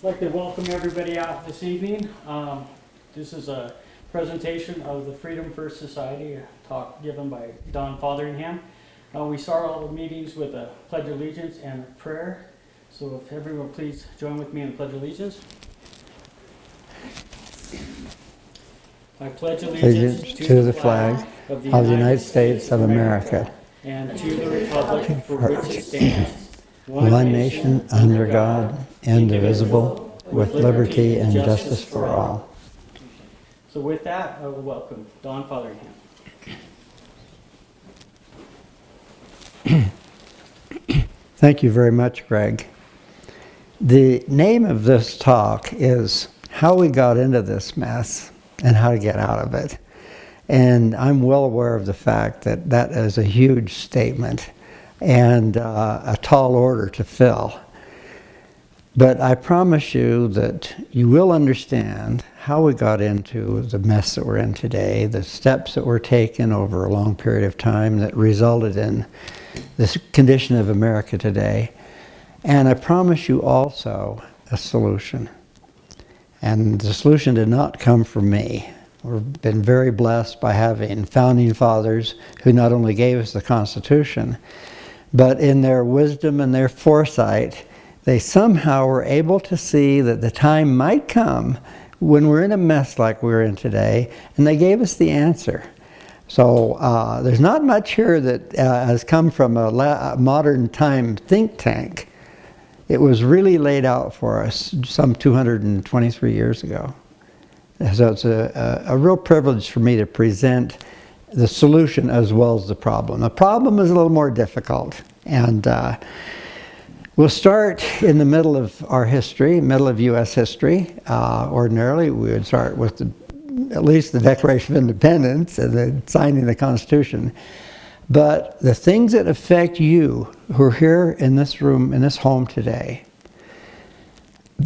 I'd like to welcome everybody out this evening. This is a presentation of the Freedom First Society, a talk given by Don Fotheringham. We start all the meetings with a Pledge of Allegiance and a prayer. So if everyone please join with me in the Pledge of Allegiance. I pledge allegiance to the flag of the United States of America and to the republic for which it stands, one nation under God, indivisible, with liberty and justice for all. So with that, I will welcome Don Fotheringham. Thank you very much, Greg. The name of this talk is How We Got Into This Mess and How to Get Out of It. And I'm well aware of the fact that that is a huge statement and a tall order to fill. But I promise you that you will understand how we got into the mess that we're in today, the steps that were taken over a long period of time that resulted in this condition of America today. And I promise you also a solution. And the solution did not come from me. We've been very blessed by having founding fathers who not only gave us the Constitution, but in their wisdom and their foresight, they somehow were able to see that the time might come when we're in a mess like we're in today, and they gave us the answer. So there's not much here that has come from a modern time think tank. It was really laid out for us some 223 years ago. So it's a real privilege for me to present the solution as well as the problem. The problem is a little more difficult, and we'll start in the middle of our history, middle of U.S. history. Ordinarily, we would start with at least the Declaration of Independence and then signing the Constitution. But the things that affect you who are here in this room, in this home today,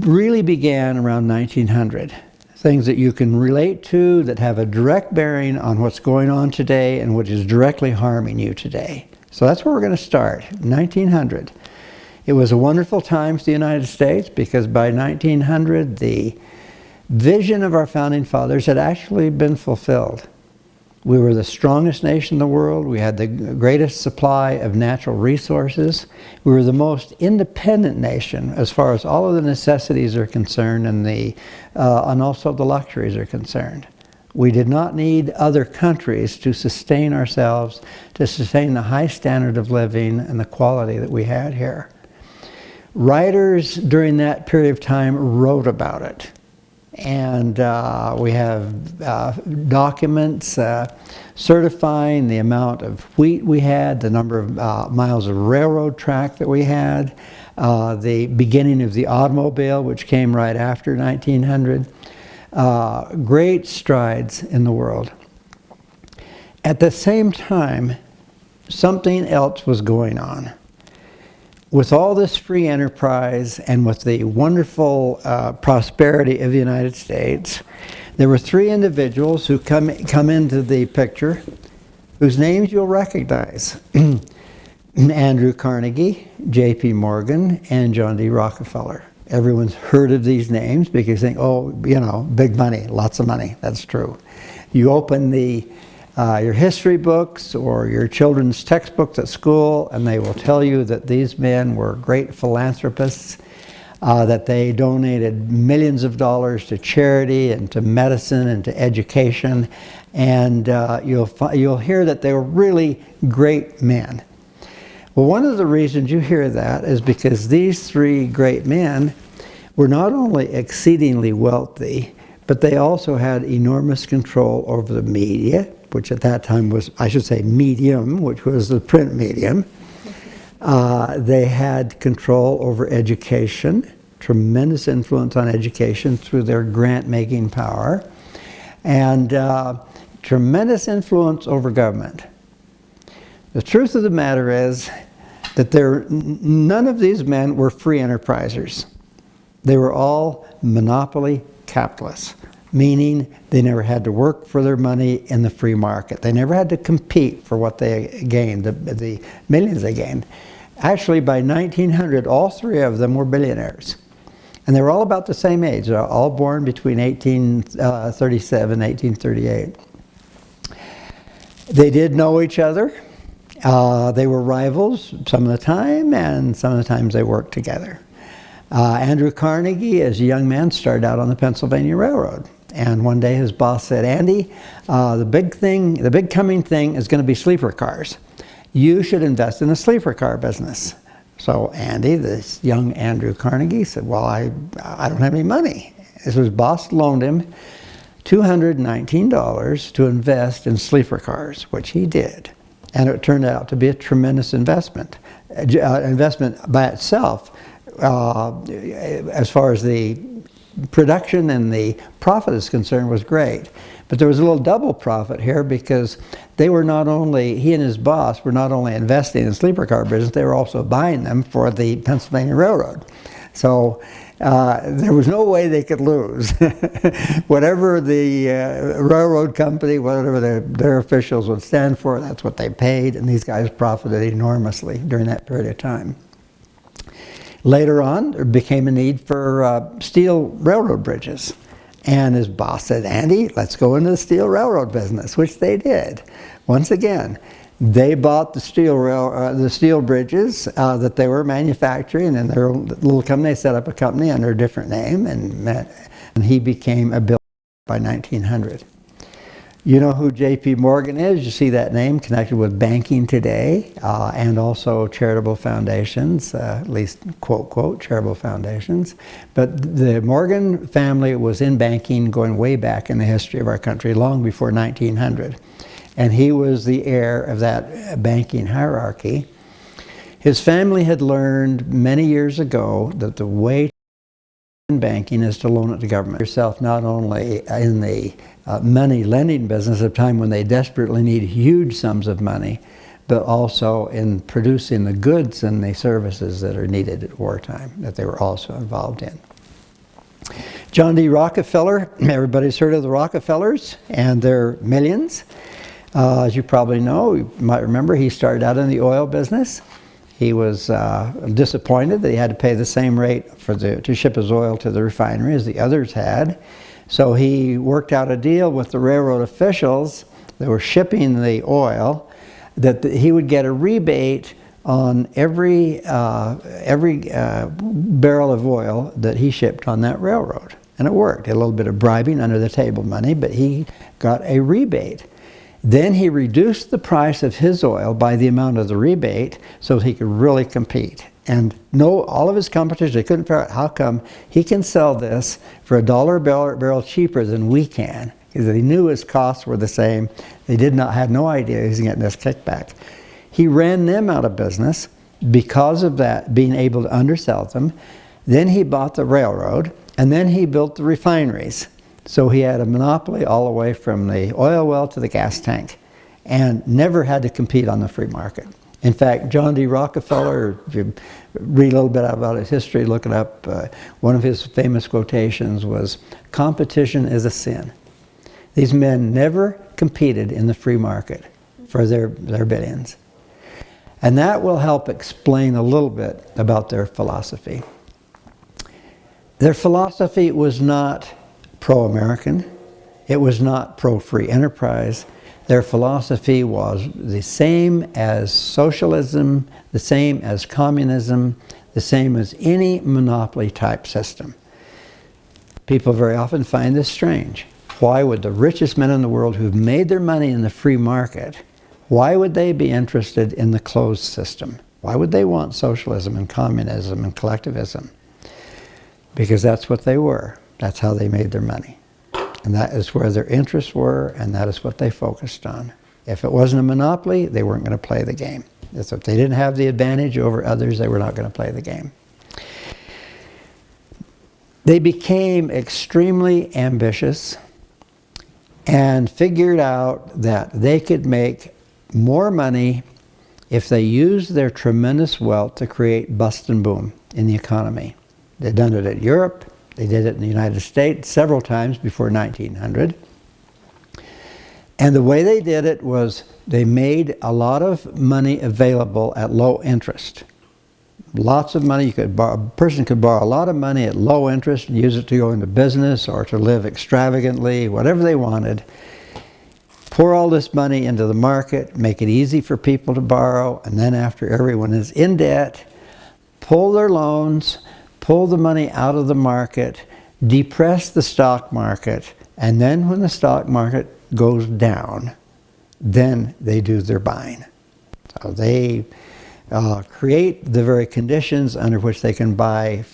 really began around 1900. Things that you can relate to that have a direct bearing on what's going on today and what is directly harming you today. So that's where we're going to start, 1900. It was a wonderful time for the United States because by 1900 the vision of our founding fathers had actually been fulfilled. We were the strongest nation in the world. We had the greatest supply of natural resources. We were the most independent nation as far as all of the necessities are concerned and also the luxuries are concerned. We did not need other countries to sustain ourselves, to sustain the high standard of living and the quality that we had here. Writers during that period of time wrote about it. And we have documents certifying the amount of wheat we had, the number of miles of railroad track that we had, the beginning of the automobile, which came right after 1900. Great strides in the world. At the same time, something else was going on. With all this free enterprise and with the wonderful prosperity of the United States, there were three individuals who come into the picture whose names you'll recognize. Andrew Carnegie, J.P. Morgan, and John D Rockefeller. Everyone's heard of these names because they think, oh, you know, big money, lots of money. That's true. You open your history books or your children's textbooks at school, and they will tell you that these men were great philanthropists, that they donated millions of dollars to charity and to medicine and to education, and you'll hear that they were really great men. Well, one of the reasons you hear that is because these three great men were not only exceedingly wealthy, but they also had enormous control over the media, which at that time was, I should say, medium, which was the print medium. They had control over education, tremendous influence on education through their grant-making power, and tremendous influence over government. The truth of the matter is that none of these men were free enterprisers. They were all monopoly capitalists, meaning they never had to work for their money in the free market. They never had to compete for what they gained, the millions they gained. Actually, by 1900, all three of them were billionaires. And they were all about the same age. They're all born between 1837 and 1838. They did know each other. They were rivals some of the time, and some of the times they worked together. Andrew Carnegie, as a young man, started out on the Pennsylvania Railroad. And one day his boss said, Andy, the big coming thing is going to be sleeper cars. You should invest in a sleeper car business. So Andy, this young Andrew Carnegie, said, well, I don't have any money. So his boss loaned him $219 to invest in sleeper cars, which he did. And it turned out to be a tremendous investment. Investment by itself, as far as the production and the profit is concerned, was great. But there was a little double profit here, because they were not only, he and his boss were not only investing in sleeper car business, they were also buying them for the Pennsylvania Railroad. So there was no way they could lose. Whatever the railroad company, whatever their officials would stand for, that's what they paid, and these guys profited enormously during that period of time. Later on, there became a need for steel railroad bridges. And his boss said, Andy, let's go into the steel railroad business, which they did. Once again, they bought the steel bridges that they were manufacturing, and their own little company. They set up a company under a different name, and he became a billionaire by 1900. You know who J.P. Morgan is? You see that name connected with banking today, and also charitable foundations, at least quote, quote, charitable foundations. But the Morgan family was in banking going way back in the history of our country, long before 1900. And he was the heir of that banking hierarchy. His family had learned many years ago that the way in banking is to loan it to government. Yourself not only in the money lending business at a time when they desperately need huge sums of money, but also in producing the goods and the services that are needed at wartime, that they were also involved in. John D. Rockefeller, everybody's heard of the Rockefellers and their millions. As you probably know, you might remember, he started out in the oil business. He was disappointed that he had to pay the same rate to ship his oil to the refinery as the others had. So he worked out a deal with the railroad officials that were shipping the oil, that he would get a rebate on every barrel of oil that he shipped on that railroad. And it worked. A little bit of bribing under the table money, but he got a rebate. Then he reduced the price of his oil by the amount of the rebate so he could really compete. And all of his competition, they couldn't figure out how come he can sell this for $1 a barrel cheaper than we can. Because they knew his costs were the same. They had no idea he was getting this kickback. He ran them out of business because of that, being able to undersell them. Then he bought the railroad, and then he built the refineries. So he had a monopoly all the way from the oil well to the gas tank, and never had to compete on the free market. In fact, John D. Rockefeller, if you read a little bit about his history, look it up, one of his famous quotations was, "Competition is a sin." These men never competed in the free market for their billions. And that will help explain a little bit about their philosophy. Their philosophy was not pro-American. It was not pro-free enterprise. Their philosophy was the same as socialism, the same as communism, the same as any monopoly type system. People very often find this strange. Why would the richest men in the world who've made their money in the free market, why would they be interested in the closed system? Why would they want socialism and communism and collectivism? Because that's what they were. That's how they made their money. And that is where their interests were, and that is what they focused on. If it wasn't a monopoly, they weren't going to play the game. If they didn't have the advantage over others, they were not going to play the game. They became extremely ambitious and figured out that they could make more money if they used their tremendous wealth to create bust and boom in the economy. They'd done it in Europe. They did it in the United States several times before 1900. And the way they did it was they made a lot of money available at low interest. lots of money. A person could borrow a lot of money at low interest and use it to go into business or to live extravagantly, whatever they wanted. Pour all this money into the market, make it easy for people to borrow, and then after everyone is in debt, pull their loans, pull the money out of the market, depress the stock market, and then when the stock market goes down, then they do their buying. So they create the very conditions under which they can buy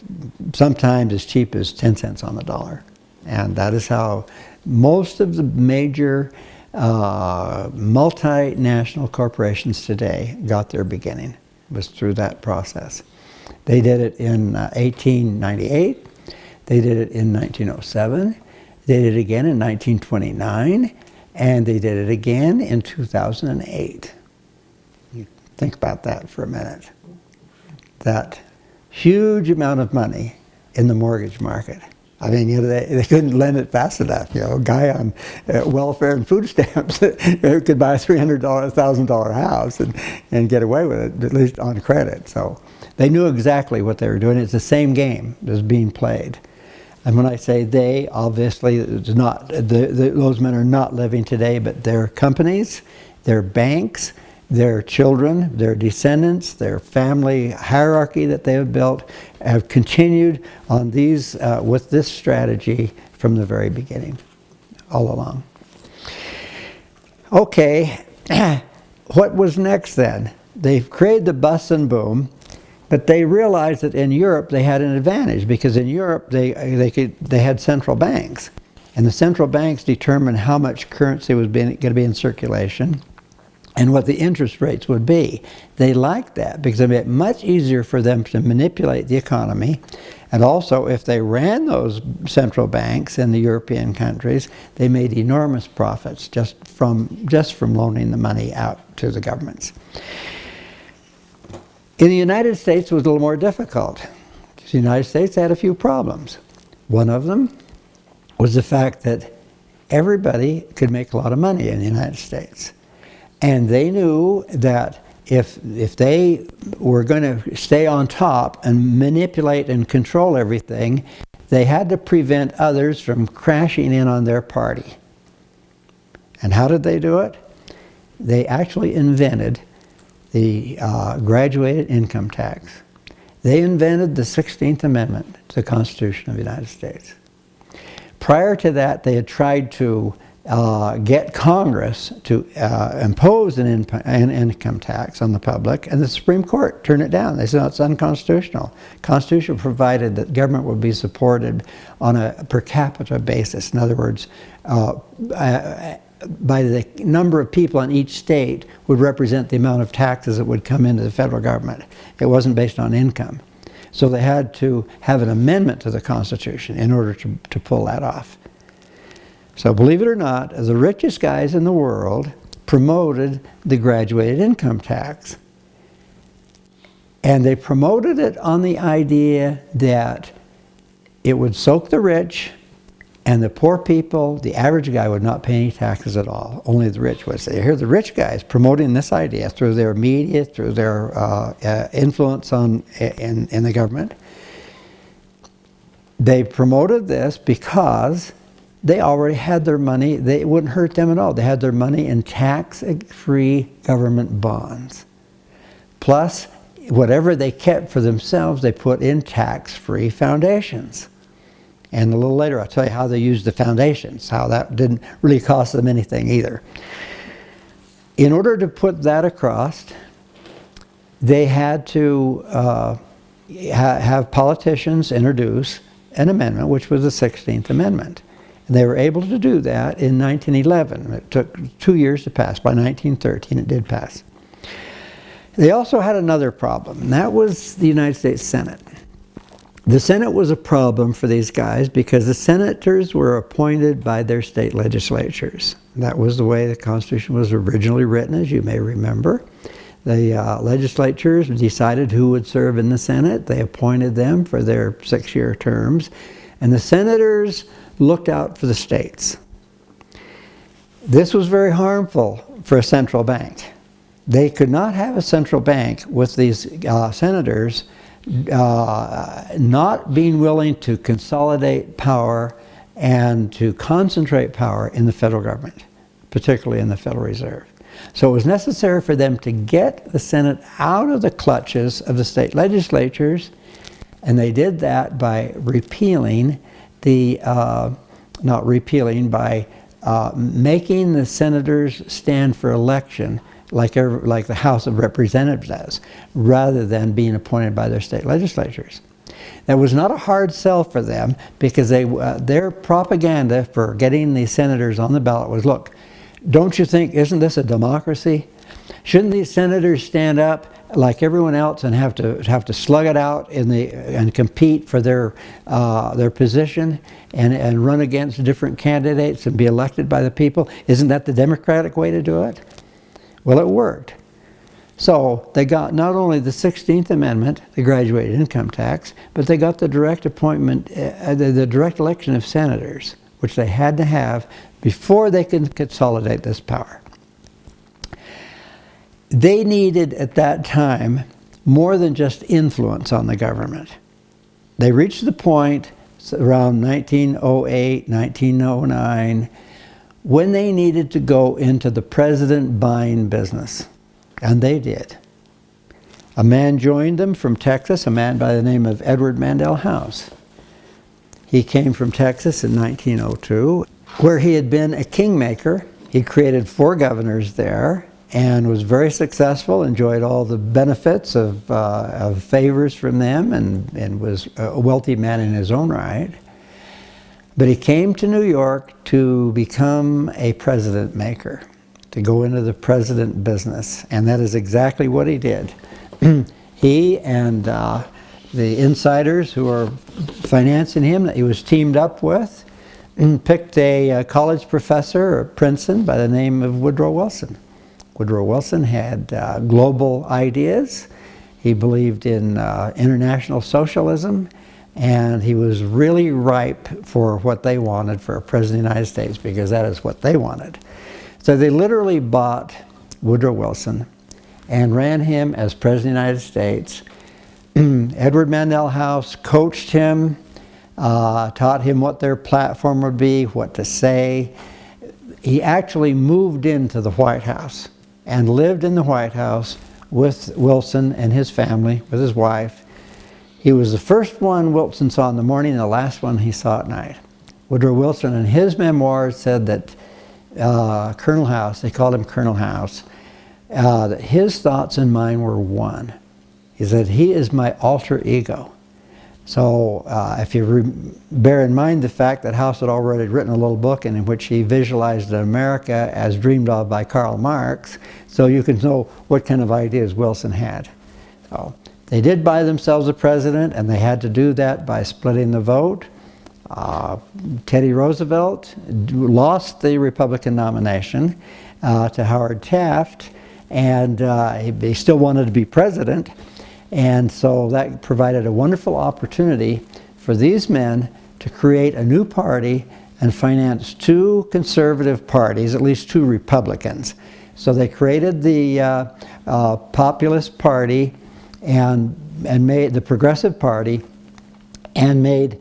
sometimes as cheap as 10 cents on the dollar. And that is how most of the major multinational corporations today got their beginning, was through that process. They did it in 1898, they did it in 1907, they did it again in 1929, and they did it again in 2008. You think about that for a minute. That huge amount of money in the mortgage market. I mean, you know, they couldn't lend it fast enough. You know, a guy on welfare and food stamps could buy a $300,000, $1,000 house and get away with it, at least on credit. So they knew exactly what they were doing. It's the same game that's being played. And when I say they, obviously, it's not, those men are not living today, but their companies, their banks, their children, their descendants, their family hierarchy that they have built have continued on these with this strategy from the very beginning, all along. Okay, what was next then? They've created the bust and boom, but they realized that in Europe they had an advantage, because in Europe they had central banks, and the central banks determined how much currency was going to be in circulation and what the interest rates would be. They liked that because it made it much easier for them to manipulate the economy. And also, if they ran those central banks in the European countries, they made enormous profits just from loaning the money out to the governments. In the United States, it was a little more difficult. The United States had a few problems. One of them was the fact that everybody could make a lot of money in the United States. And they knew that if they were going to stay on top and manipulate and control everything, they had to prevent others from crashing in on their party. And how did they do it? They actually invented the graduated income tax. They invented the 16th Amendment to the Constitution of the United States. Prior to that, they had tried to get Congress to impose an income tax on the public, and the Supreme Court turned it down. They said, no, it's unconstitutional. Constitution provided that government would be supported on a per capita basis. In other words, by the number of people in each state would represent the amount of taxes that would come into the federal government. It wasn't based on income. So they had to have an amendment to the Constitution in order to pull that off. So believe it or not, the richest guys in the world promoted the graduated income tax. And they promoted it on the idea that it would soak the rich, and the poor people, the average guy, would not pay any taxes at all. Only the rich would. So here the rich guys promoting this idea through their media, through their influence in the government. They promoted this because they already had their money. It wouldn't hurt them at all. They had their money in tax-free government bonds. Plus, whatever they kept for themselves, they put in tax-free foundations. And a little later, I'll tell you how they used the foundations, how that didn't really cost them anything either. In order to put that across, they had to have politicians introduce an amendment, which was the 16th Amendment. And they were able to do that in 1911. It took 2 years to pass. By 1913, it did pass. They also had another problem, and that was the United States Senate. The Senate was a problem for these guys because the senators were appointed by their state legislatures. That was the way the Constitution was originally written, as you may remember. The legislatures decided who would serve in the Senate. They appointed them for their 6-year terms. And the senators looked out for the states. This was very harmful for a central bank. They could not have a central bank with these senators not being willing to consolidate power and to concentrate power in the federal government, particularly in the Federal Reserve. So it was necessary for them to get the Senate out of the clutches of the state legislatures, and they did that by repealing the, not repealing, by making the senators stand for election like the House of Representatives does, rather than being appointed by their state legislatures. That was not a hard sell for them, because their propaganda for getting the senators on the ballot was, look, don't you think, isn't this a democracy? Shouldn't these senators stand up like everyone else and have to slug it out and compete for their position and run against different candidates and be elected by the people? Isn't that the democratic way to do it? Well, it worked. So they got not only the 16th Amendment, the graduated income tax, but they got the direct appointment, the direct election of senators, which they had to have before they could consolidate this power. They needed at that time more than just influence on the government. They reached the point around 1908, 1909, when they needed to go into the president buying business. And they did. A man joined them from Texas, a man by the name of Edward Mandell House. He came from Texas in 1902, where he had been a kingmaker. He created 4 governors there and was very successful, enjoyed all the benefits of favors from them, and was a wealthy man in his own right. But he came to New York to become a president maker, to go into the president business, and that is exactly what he did. He and the insiders who were financing him, that he was teamed up with, picked a college professor at Princeton by the name of Woodrow Wilson. Woodrow Wilson had global ideas. He believed in international socialism, and he was really ripe for what they wanted for a president of the United States, because that is what they wanted. So they literally bought Woodrow Wilson and ran him as President of the United States. Edward Mandell House coached him, taught him what their platform would be, what to say. He actually moved into the White House and lived in the White House with Wilson and his family, with his wife. He was the first one Wilson saw in the morning and the last one he saw at night. Woodrow Wilson in his memoirs said that Colonel House, they called him Colonel House, that his thoughts and mine were one. He said, he is my alter ego. So if you bear in mind the fact that House had already written a little book in which he visualized America as dreamed of by Karl Marx, so you can know what kind of ideas Wilson had. So they did buy themselves a president, and they had to do that by splitting the vote. Teddy Roosevelt lost the Republican nomination to Howard Taft, and he still wanted to be president. And so that provided a wonderful opportunity for these men to create a new party and finance 2 conservative parties, at least 2 Republicans. So they created the Populist Party and made the Progressive Party, and made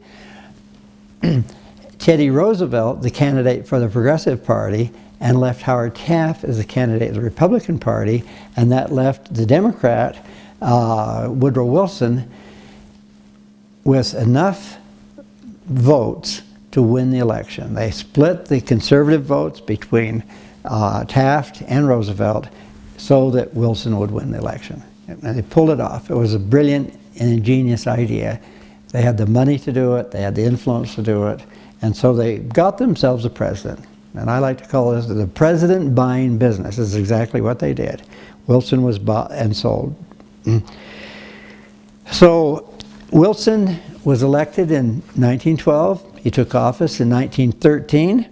Teddy Roosevelt the candidate for the Progressive Party, and left Howard Taft as the candidate of the Republican Party, and that left the Democrat Woodrow Wilson with enough votes to win the election. They split the conservative votes between Taft and Roosevelt so that Wilson would win the election. And they pulled it off. It was a brilliant and ingenious idea. They had the money to do it, they had the influence to do it, and so they got themselves a president. And I like to call this the president buying business. This is exactly what they did. Wilson was bought and sold. So Wilson was elected in 1912. He took office in 1913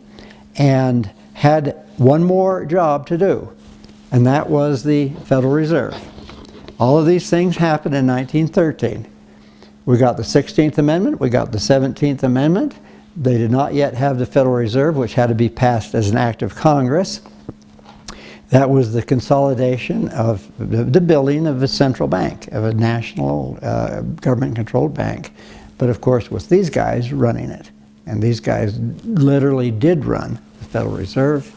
and had one more job to do, and that was the Federal Reserve. All of these things happened in 1913. We got the 16th Amendment, we got the 17th Amendment. They did not yet have the Federal Reserve, which had to be passed as an act of Congress. That was the consolidation of the building of a central bank, of a national government-controlled bank. But of course, with these guys running it. And these guys literally did run the Federal Reserve.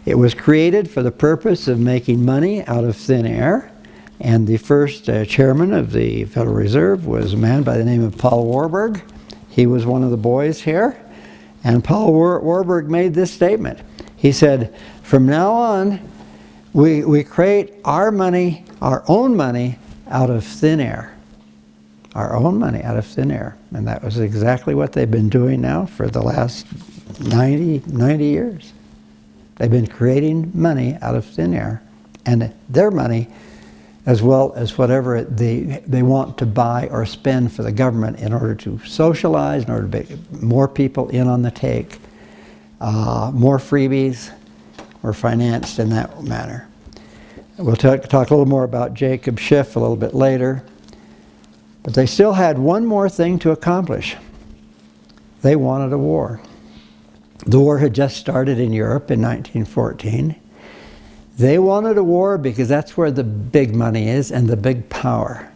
It was created for the purpose of making money out of thin air. And the first chairman of the Federal Reserve was a man by the name of Paul Warburg. He was one of the boys here. And Paul Warburg made this statement. He said, from now on, we create our money, our own money, out of thin air. Our own money out of thin air. And that was exactly what they've been doing now for the last 90 years. They've been creating money out of thin air. And their money, as well as whatever they want to buy or spend for the government in order to socialize, in order to get more people in on the take, more freebies were financed in that manner. We'll talk a little more about Jacob Schiff a little bit later. But they still had one more thing to accomplish. They wanted a war. The war had just started in Europe in 1914. They wanted a war because that's where the big money is and the big power.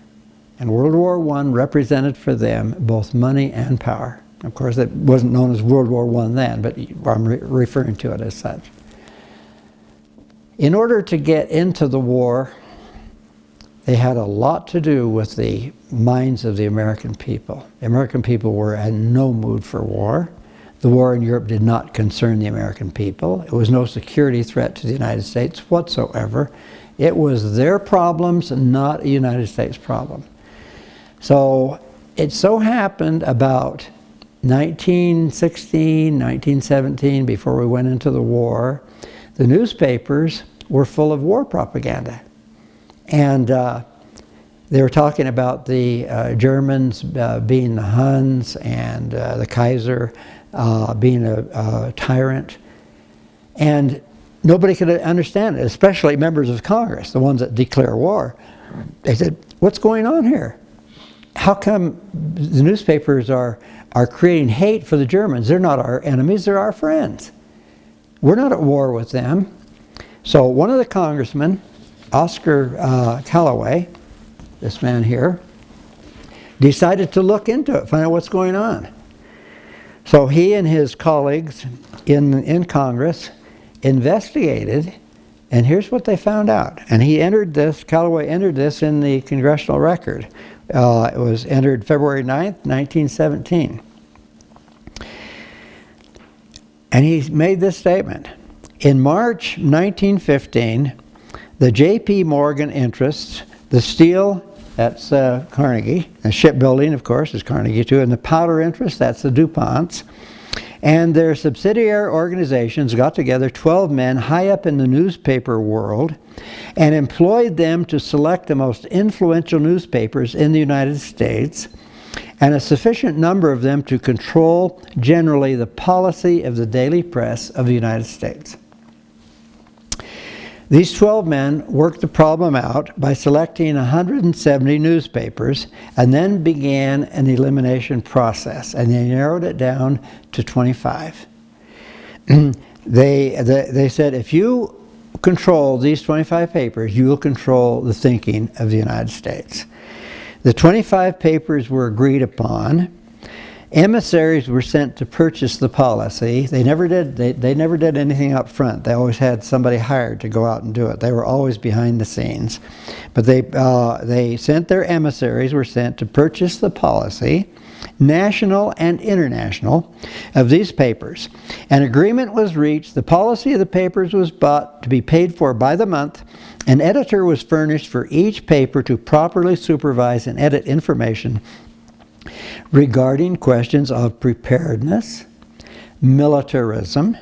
And World War I represented for them both money and power. Of course, it wasn't known as World War I then, but I'm referring to it as such. In order to get into the war, they had a lot to do with the minds of the American people. The American people were in no mood for war. The war in Europe did not concern the American people. It was no security threat to the United States whatsoever. It was their problems, not a United States problem. So it so happened about 1916, 1917, before we went into the war, the newspapers were full of war propaganda. And they were talking about the Germans being the Huns and the Kaiser being a tyrant. And nobody could understand it, especially members of Congress, the ones that declare war. They said, what's going on here? How come the newspapers are creating hate for the Germans? They're not our enemies, they're our friends. We're not at war with them. So one of the congressmen, Oscar Callaway, this man here, decided to look into it, find out what's going on. So he and his colleagues in Congress investigated, and here's what they found out. And he entered this, Callaway entered this in the Congressional Record. It was entered February 9th, 1917. And he made this statement. In March 1915, the J.P. Morgan interests, the steel, that's Carnegie, and shipbuilding, of course, is Carnegie too, and the powder interest, that's the DuPonts, and their subsidiary organizations got together 12 men high up in the newspaper world and employed them to select the most influential newspapers in the United States and a sufficient number of them to control generally the policy of the daily press of the United States. These 12 men worked the problem out by selecting 170 newspapers and then began an elimination process, and they narrowed it down to 25. They said, if you control these 25 papers, you will control the thinking of the United States. The 25 papers were agreed upon. Emissaries were sent to purchase the policy. They never did anything up front. They always had somebody hired to go out and do it. They were always behind the scenes. But they sent their emissaries, were sent to purchase the policy, national and international, of these papers. An agreement was reached. The policy of the papers was bought to be paid for by the month. An editor was furnished for each paper to properly supervise and edit information regarding questions of preparedness, militarism,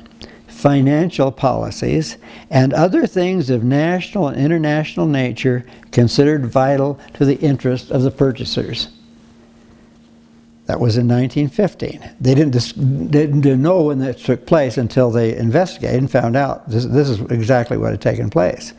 financial policies, and other things of national and international nature considered vital to the interest of the purchasers. That was in 1915. They didn't know when that took place until they investigated and found out this is exactly what had taken place.